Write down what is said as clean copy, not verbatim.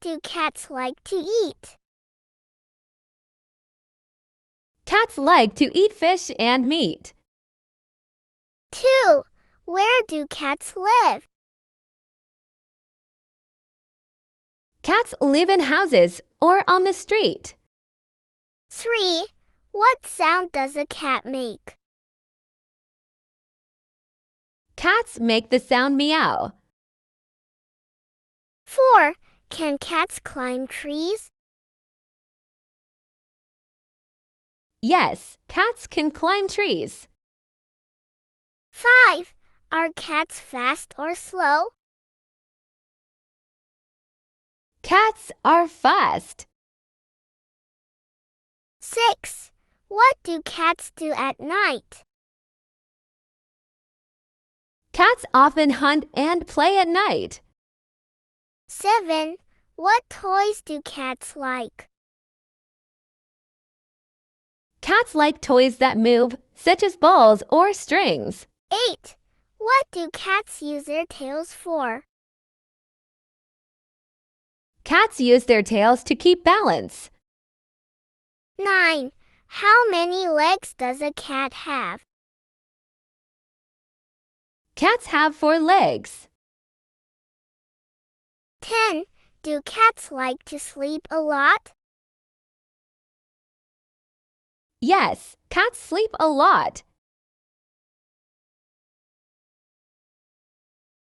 do cats like to eat? Cats like to eat fish and meat. 2. Where do cats live? Cats live in houses or on the street. 3. What sound does a cat make? Cats make the sound meow. 4. Can cats climb trees? Yes, cats can climb trees. 5. Are cats fast or slow? Cats are fast. 6. What do cats do at night? Cats often hunt and play at night. 7. What toys do cats like? Cats like toys that move, such as balls or strings. 8. What do cats use their tails for? Cats use their tails to keep balance. 9. How many legs does a cat have? Cats have 4 legs. 10. Do cats like to sleep a lot? Yes, cats sleep a lot.